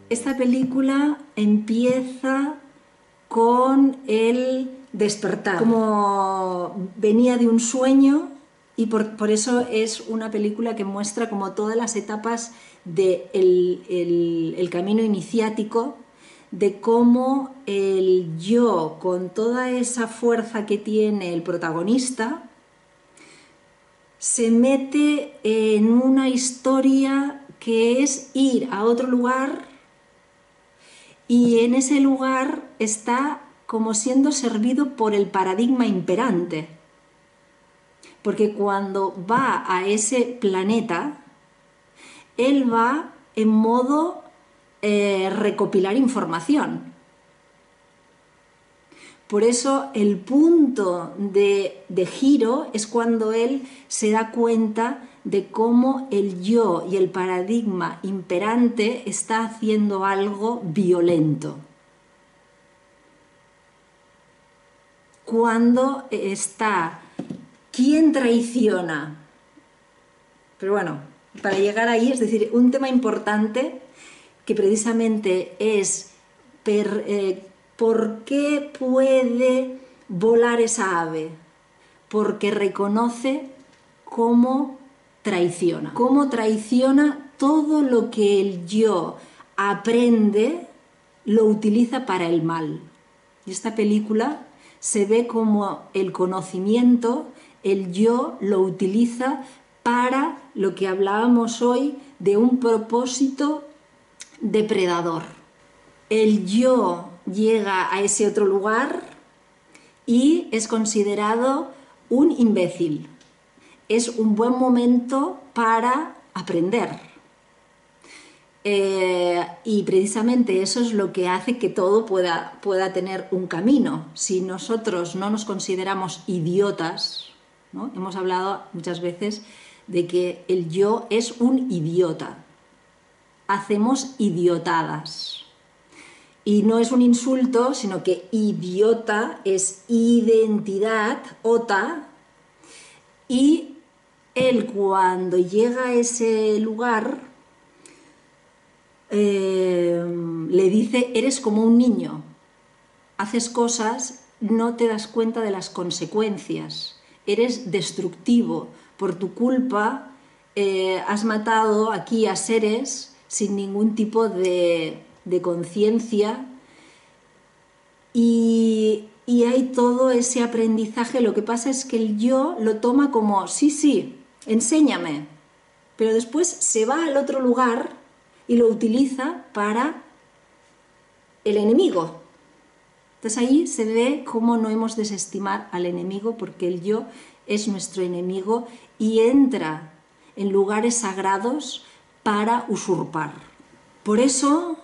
Esta película empieza con el despertar, como venía de un sueño, y por eso es una película que muestra como todas las etapas del el camino iniciático, de cómo el yo, con toda esa fuerza que tiene el protagonista, se mete en una historia que es ir a otro lugar, y en ese lugar está como siendo servido por el paradigma imperante. Porque cuando va a ese planeta, él va en modo recopilar información. Por eso el punto de giro es cuando él se da cuenta de cómo el yo y el paradigma imperante está haciendo algo violento. Cuando está, ¿quién traiciona? Pero bueno, para llegar ahí, es decir, un tema importante que precisamente es ¿por qué puede volar esa ave? Porque reconoce cómo traiciona todo lo que el yo aprende, lo utiliza para el mal. Y esta película se ve como el conocimiento, el yo lo utiliza para lo que hablábamos hoy de un propósito depredador. El yo llega a ese otro lugar y es considerado un imbécil. Es un buen momento para aprender. Y precisamente eso es lo que hace que todo pueda tener un camino. Si nosotros no nos consideramos idiotas, ¿no? Hemos hablado muchas veces de que el yo es un idiota. Hacemos idiotadas. Y no es un insulto, sino que idiota es identidad, ota, y él cuando llega a ese lugar le dice, eres como un niño, haces cosas, no te das cuenta de las consecuencias, eres destructivo, por tu culpa has matado aquí a seres sin ningún tipo de conciencia, y hay todo ese aprendizaje. Lo que pasa es que el yo lo toma como, sí, enséñame, pero después se va al otro lugar y lo utiliza para el enemigo. Entonces ahí se ve cómo no hemos de desestimar al enemigo, porque el yo es nuestro enemigo y entra en lugares sagrados para usurpar. Por eso,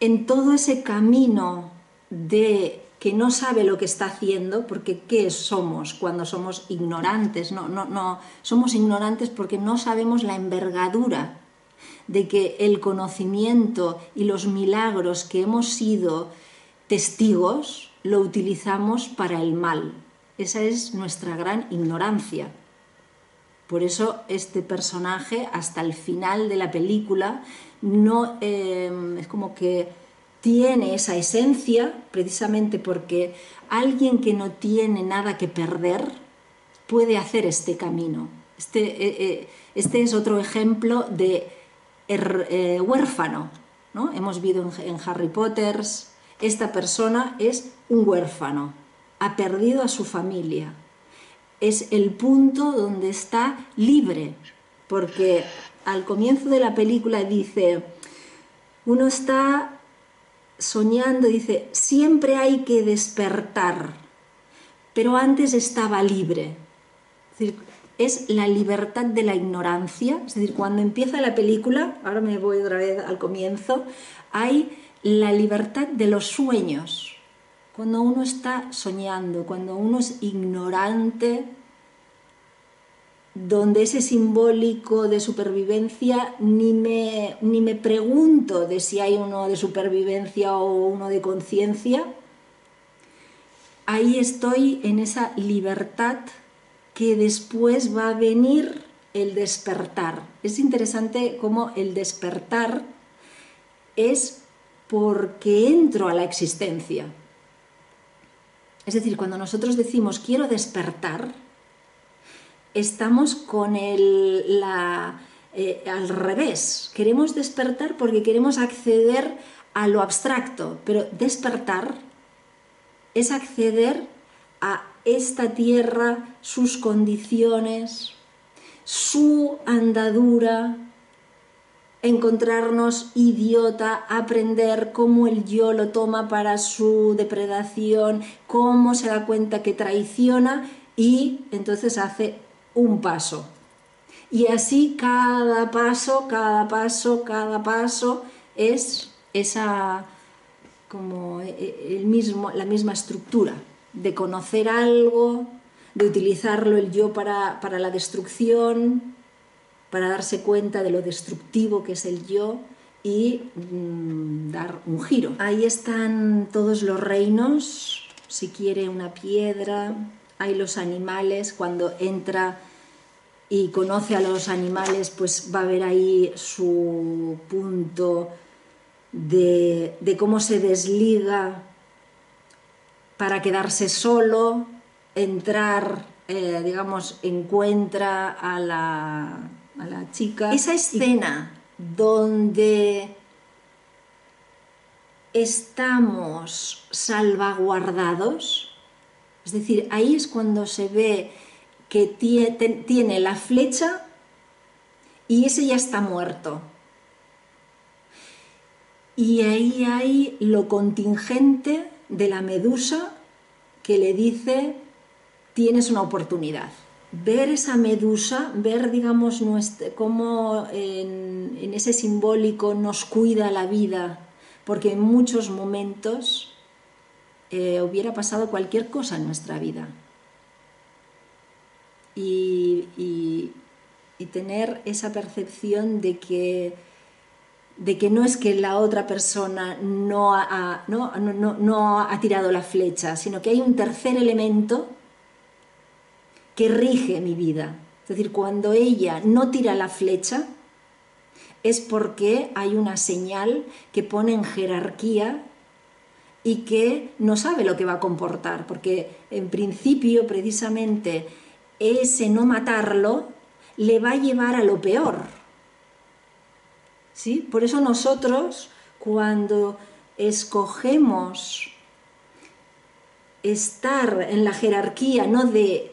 en todo ese camino de que no sabe lo que está haciendo, porque ¿qué somos cuando somos ignorantes? No, somos ignorantes porque no sabemos la envergadura de que el conocimiento y los milagros que hemos sido testigos lo utilizamos para el mal. Esa es nuestra gran ignorancia. Por eso este personaje, hasta el final de la película, no es como que tiene esa esencia, precisamente porque alguien que no tiene nada que perder puede hacer este camino. Este es otro ejemplo de huérfano, ¿no? Hemos visto en Harry Potter, esta persona es un huérfano, ha perdido a su familia. Es el punto donde está libre, porque al comienzo de la película dice, uno está soñando, dice, siempre hay que despertar, pero antes estaba libre. Es decir, es la libertad de la ignorancia. Es decir, cuando empieza la película, ahora me voy otra vez al comienzo, hay la libertad de los sueños. Cuando uno está soñando, cuando uno es ignorante, donde ese simbólico de supervivencia ni me pregunto de si hay uno de supervivencia o uno de conciencia, ahí estoy en esa libertad que después va a venir el despertar. Es interesante cómo el despertar es porque entro a la existencia. Es decir, cuando nosotros decimos quiero despertar, estamos con al revés. Queremos despertar porque queremos acceder a lo abstracto, pero despertar es acceder a esta tierra, sus condiciones, su andadura, encontrarnos idiota, aprender cómo el yo lo toma para su depredación, cómo se da cuenta que traiciona y entonces hace un paso. Y así cada paso es esa como la misma estructura de conocer algo, de utilizarlo el yo para la destrucción, para darse cuenta de lo destructivo que es el yo y dar un giro. Ahí están todos los reinos, si quiere una piedra, hay los animales, cuando entra y conoce a los animales, pues va a ver ahí su punto de cómo se desliga para quedarse solo, entrar, digamos, encuentra a la chica. Esa escena donde estamos salvaguardados, es decir, ahí es cuando se ve que tiene la flecha y ese ya está muerto. Y ahí hay lo contingente de la medusa que le dice, tienes una oportunidad. Ver esa medusa, ver, digamos, cómo en ese simbólico nos cuida la vida, porque en muchos momentos hubiera pasado cualquier cosa en nuestra vida. Y tener esa percepción de que no es que la otra persona no ha tirado la flecha, sino que hay un tercer elemento que rige mi vida. Es decir, cuando ella no tira la flecha es porque hay una señal que pone en jerarquía y que no sabe lo que va a comportar, porque en principio precisamente ese no matarlo le va a llevar a lo peor. ¿Sí? Por eso nosotros, cuando escogemos estar en la jerarquía, no de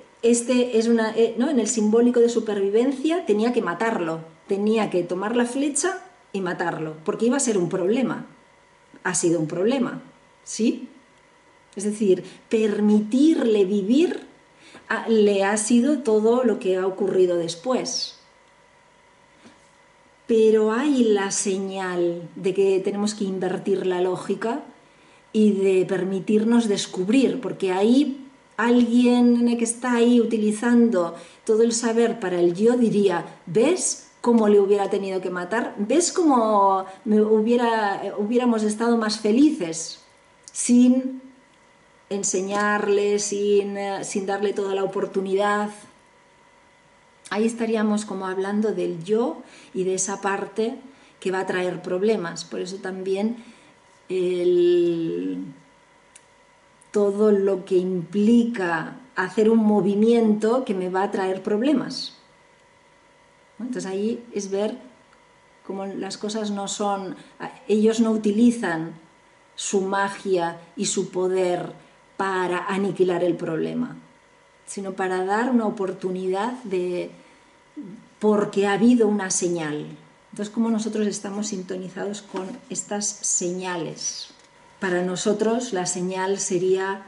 ¿no? En el simbólico de supervivencia, tenía que matarlo, tenía que tomar la flecha y matarlo, porque iba a ser un problema. Ha sido un problema, ¿sí? Es decir, permitirle vivir le ha sido todo lo que ha ocurrido después. Pero hay la señal de que tenemos que invertir la lógica y de permitirnos descubrir, porque ahí alguien que está ahí utilizando todo el saber para el yo diría, ¿ves cómo le hubiera tenido que matar? ¿Ves cómo hubiéramos estado más felices sin enseñarle, sin darle toda la oportunidad? Ahí estaríamos como hablando del yo y de esa parte que va a traer problemas. Por eso también todo lo que implica hacer un movimiento que me va a traer problemas. Entonces ahí es ver cómo las cosas no son... Ellos no utilizan su magia y su poder para aniquilar el problema, sino para dar una oportunidad porque ha habido una señal. Entonces, como nosotros estamos sintonizados con estas señales. Para nosotros la señal sería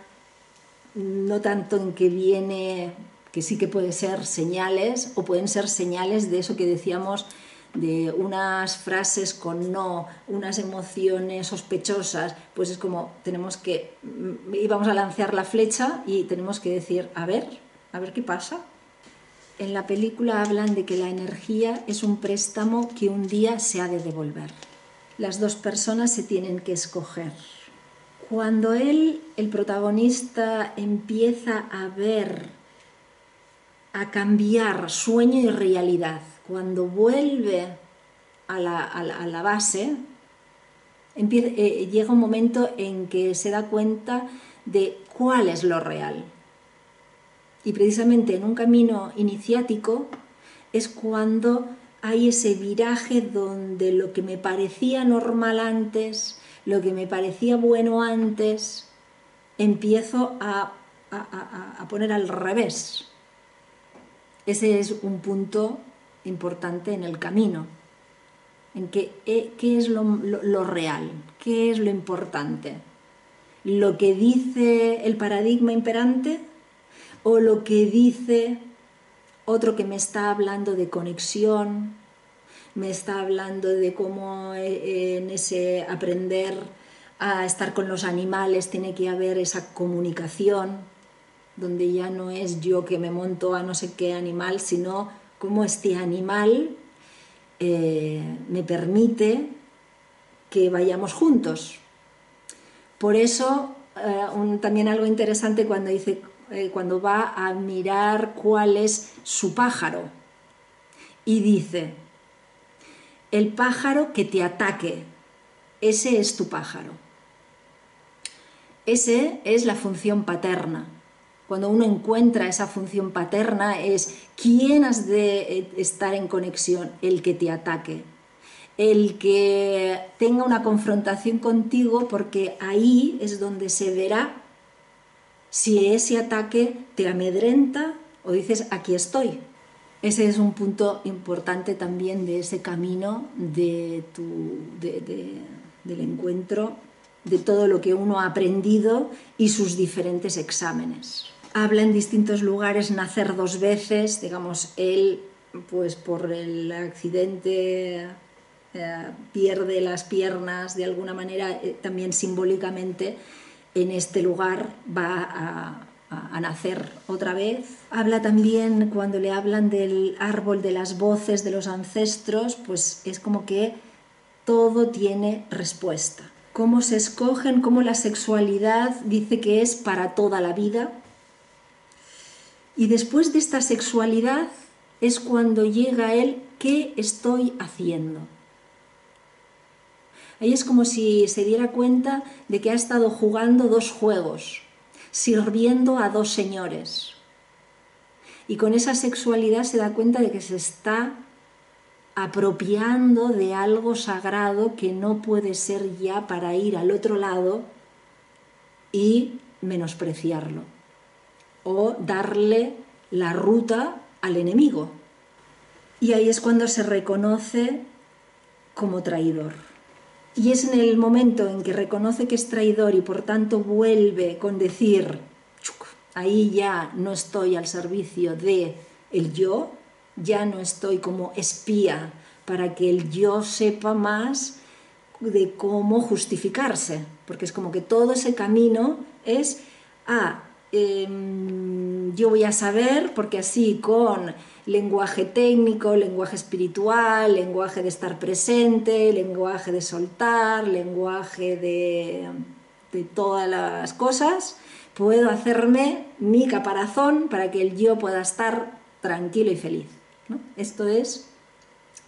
no tanto en que viene, que sí que puede ser señales, o pueden ser señales de eso que decíamos, de unas frases con no, unas emociones sospechosas, pues es como íbamos a lanzar la flecha y tenemos que decir, a ver qué pasa. En la película hablan de que la energía es un préstamo que un día se ha de devolver. Las dos personas se tienen que escoger. Cuando el protagonista, empieza a cambiar sueño y realidad, cuando vuelve a la base, llega un momento en que se da cuenta de cuál es lo real. Y precisamente en un camino iniciático es cuando hay ese viraje donde lo que me parecía normal antes, lo que me parecía bueno antes, empiezo a poner al revés. Ese es un punto importante en el camino, en qué es lo real, qué es lo importante. ¿Lo que dice el paradigma imperante o lo que dice otro que me está hablando de conexión, me está hablando de cómo en ese aprender a estar con los animales tiene que haber esa comunicación, donde ya no es yo que me monto a no sé qué animal, sino cómo este animal me permite que vayamos juntos? Por eso, también algo interesante cuando dice, cuando va a mirar cuál es su pájaro, y dice, el pájaro que te ataque, ese es tu pájaro. Ese es la función paterna. Cuando uno encuentra esa función paterna es quién has de estar en conexión, el que te ataque, el que tenga una confrontación contigo, porque ahí es donde se verá si ese ataque te amedrenta o dices aquí estoy. Ese es un punto importante también de ese camino del encuentro, de todo lo que uno ha aprendido y sus diferentes exámenes. Habla en distintos lugares nacer dos veces, digamos, él pues por el accidente pierde las piernas de alguna manera, también simbólicamente en este lugar va a nacer otra vez. Habla también, cuando le hablan del árbol de las voces de los ancestros, pues es como que todo tiene respuesta. Cómo se escogen, cómo la sexualidad dice que es para toda la vida. Y después de esta sexualidad es cuando llega él, ¿qué estoy haciendo? Ahí es como si se diera cuenta de que ha estado jugando dos juegos, sirviendo a dos señores. Y con esa sexualidad se da cuenta de que se está apropiando de algo sagrado que no puede ser ya para ir al otro lado y menospreciarlo o darle la ruta al enemigo. Y ahí es cuando se reconoce como traidor. Y es en el momento en que reconoce que es traidor y por tanto vuelve con decir, ahí ya no estoy al servicio de el yo, ya no estoy como espía para que el yo sepa más de cómo justificarse, porque es como que todo ese camino es, yo voy a saber, porque así con lenguaje técnico, lenguaje espiritual, lenguaje de estar presente, lenguaje de soltar, lenguaje de todas las cosas, puedo hacerme mi caparazón para que el yo pueda estar tranquilo y feliz, ¿no? Esto es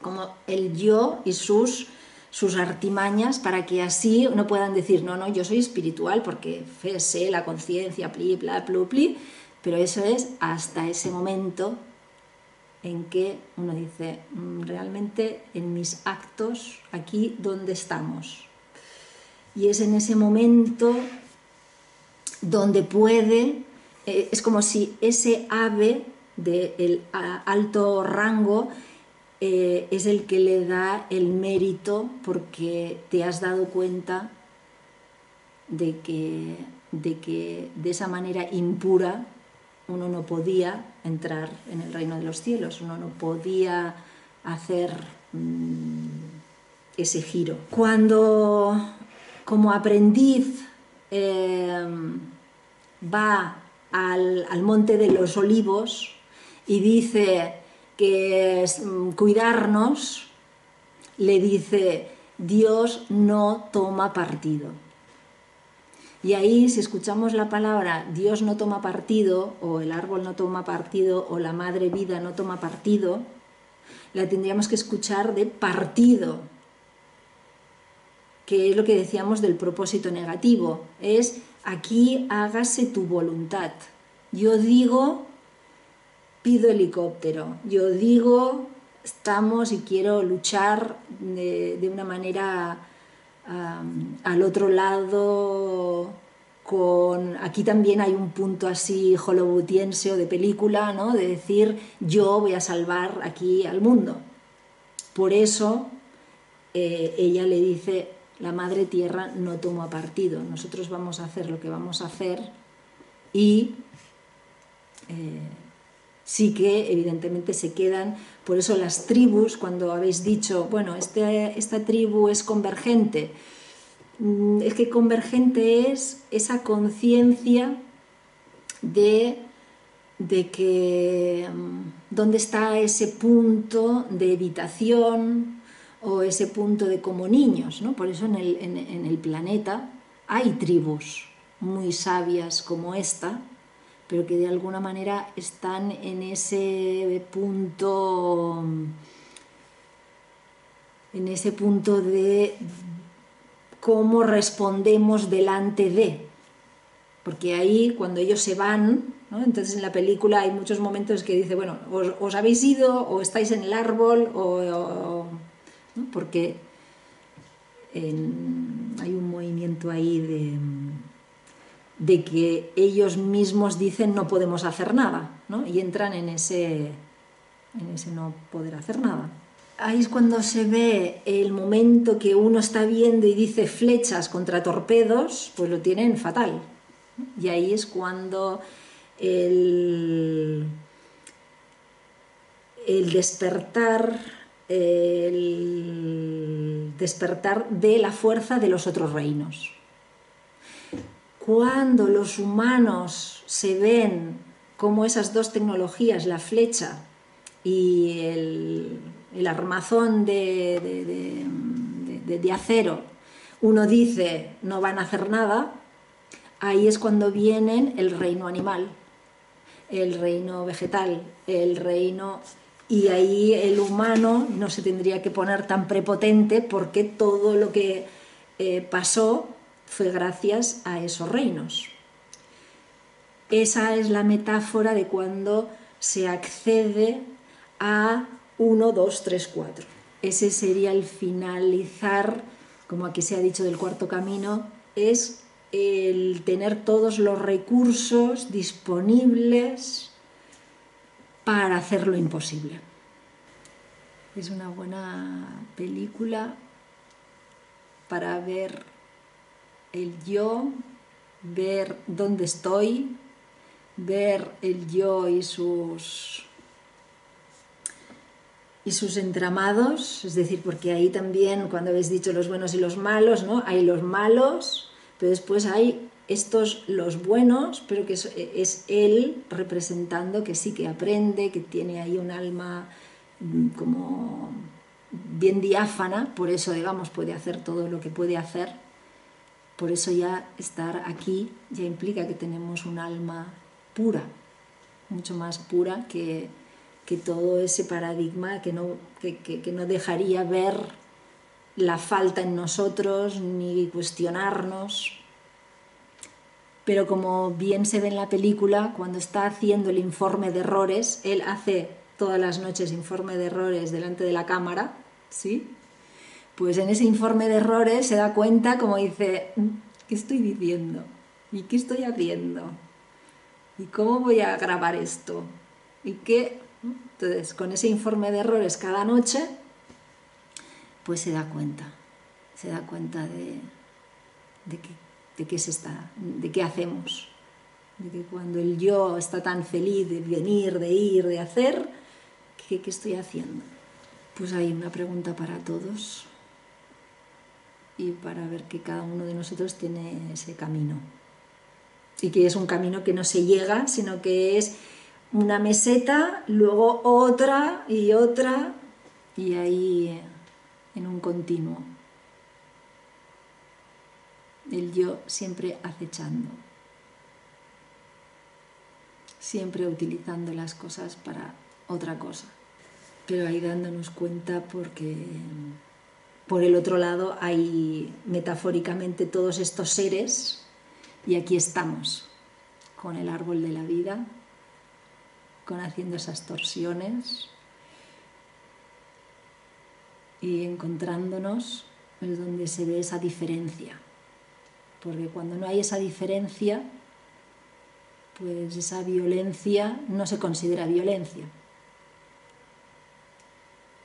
como el yo y sus artimañas para que así no puedan decir, no, yo soy espiritual porque sé la conciencia, pli, bla, plu, pli, pero eso es hasta ese momento en que uno dice, realmente en mis actos, aquí donde estamos. Y es en ese momento donde puede, es como si ese ave del alto rango es el que le da el mérito porque te has dado cuenta de que de esa manera impura uno no podía entrar en el reino de los cielos, uno no podía hacer ese giro. Cuando como aprendiz va al Monte de los Olivos y dice que es cuidarnos, le dice, Dios no toma partido. Y ahí, si escuchamos la palabra Dios no toma partido, o el árbol no toma partido, o la madre vida no toma partido, la tendríamos que escuchar de partido. que es lo que decíamos del propósito negativo, es aquí hágase tu voluntad. Yo digo, pido helicóptero, yo digo, estamos y quiero luchar de una manera al otro lado. Aquí también hay un punto así hollywoodiense o de película, ¿no? De decir, yo voy a salvar aquí al mundo. Por eso ella le dice, la Madre Tierra no toma partido, nosotros vamos a hacer lo que vamos a hacer y sí que evidentemente se quedan. Por eso las tribus, cuando habéis dicho, bueno, esta tribu es convergente, es que convergente es esa conciencia de que dónde está ese punto de evitación o ese punto de como niños, ¿no? Por eso en el planeta hay tribus muy sabias como esta, pero que de alguna manera están en ese punto de cómo respondemos delante de. Porque ahí, cuando ellos se van, ¿no? Entonces en la película hay muchos momentos que dice, bueno, os habéis ido, o estáis en el árbol, ¿no? Porque hay un movimiento ahí de que ellos mismos dicen no podemos hacer nada, ¿no? Y entran en ese no poder hacer nada. Ahí es cuando se ve el momento que uno está viendo y dice flechas contra torpedos, pues lo tienen fatal. Y ahí es cuando el despertar de la fuerza de los otros reinos. Cuando los humanos se ven como esas dos tecnologías, la flecha y el armazón de acero, uno dice no van a hacer nada, ahí es cuando vienen el reino animal, el reino vegetal, el reino... Y ahí el humano no se tendría que poner tan prepotente porque todo lo que pasó fue gracias a esos reinos. Esa es la metáfora de cuando se accede a 1, 2, 3, 4. Ese sería el finalizar, como aquí se ha dicho del cuarto camino, es el tener todos los recursos disponibles para hacer lo imposible. Es una buena película para ver el yo, ver dónde estoy, ver el yo y sus entramados, es decir, porque ahí también, cuando habéis dicho los buenos y los malos, ¿no? Hay los malos, pero después hay los buenos, pero que es él representando que sí que aprende, que tiene ahí un alma como bien diáfana, por eso, digamos, puede hacer todo lo que puede hacer. Por eso ya estar aquí ya implica que tenemos un alma pura, mucho más pura que todo ese paradigma que no dejaría ver la falta en nosotros ni cuestionarnos. Pero como bien se ve en la película, cuando está haciendo el informe de errores, él hace todas las noches informe de errores delante de la cámara, ¿sí? Pues en ese informe de errores se da cuenta, como dice, ¿qué estoy diciendo? ¿Y qué estoy haciendo? ¿Y cómo voy a grabar esto? ¿Y qué? Entonces, con ese informe de errores cada noche, pues se da cuenta de qué hacemos, de que cuando el yo está tan feliz de venir, de ir, de hacer, ¿qué estoy haciendo? Pues hay una pregunta para todos y para ver que cada uno de nosotros tiene ese camino y que es un camino que no se llega, sino que es una meseta, luego otra y ahí en un continuo. El yo siempre acechando, siempre utilizando las cosas para otra cosa, pero ahí dándonos cuenta porque por el otro lado hay metafóricamente todos estos seres y aquí estamos con el árbol de la vida, con haciendo esas torsiones y encontrándonos es donde se ve esa diferencia, porque cuando no hay esa diferencia, pues esa violencia no se considera violencia.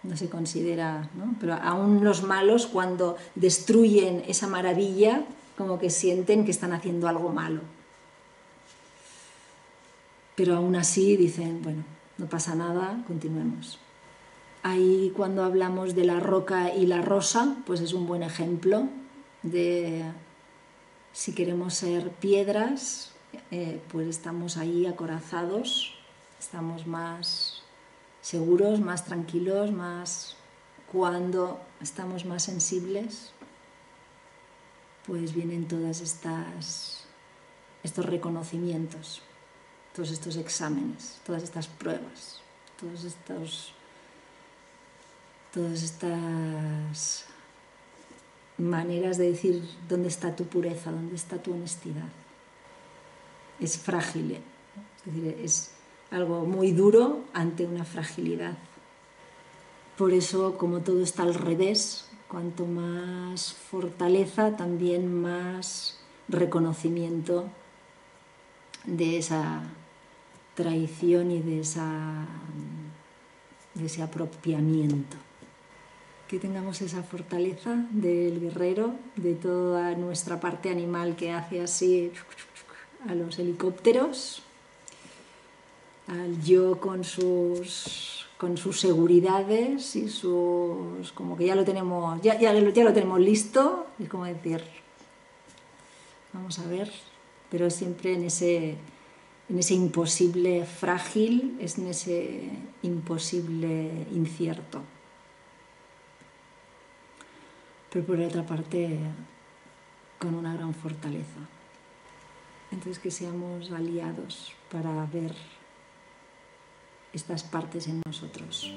No se considera, ¿no? Pero aún los malos, cuando destruyen esa maravilla, como que sienten que están haciendo algo malo. Pero aún así dicen, bueno, no pasa nada, continuemos. Ahí cuando hablamos de la roca y la rosa, pues es un buen ejemplo de si queremos ser piedras, pues estamos ahí acorazados, estamos más seguros, más tranquilos, más cuando estamos más sensibles, pues vienen todas estos reconocimientos, todos estos exámenes, todas estas pruebas, todas estas maneras de decir dónde está tu pureza, dónde está tu honestidad. Es frágil, ¿eh? Es decir, es algo muy duro ante una fragilidad. Por eso, como todo está al revés, cuanto más fortaleza, también más reconocimiento de esa traición y de ese apropiamiento. Que tengamos esa fortaleza del guerrero, de toda nuestra parte animal que hace así a los helicópteros, al yo con sus seguridades y sus, como que ya lo tenemos, ya lo tenemos listo, es como decir, vamos a ver, pero siempre en ese imposible frágil, es en ese imposible incierto. Pero por otra parte, con una gran fortaleza. Entonces que seamos aliados para ver estas partes en nosotros.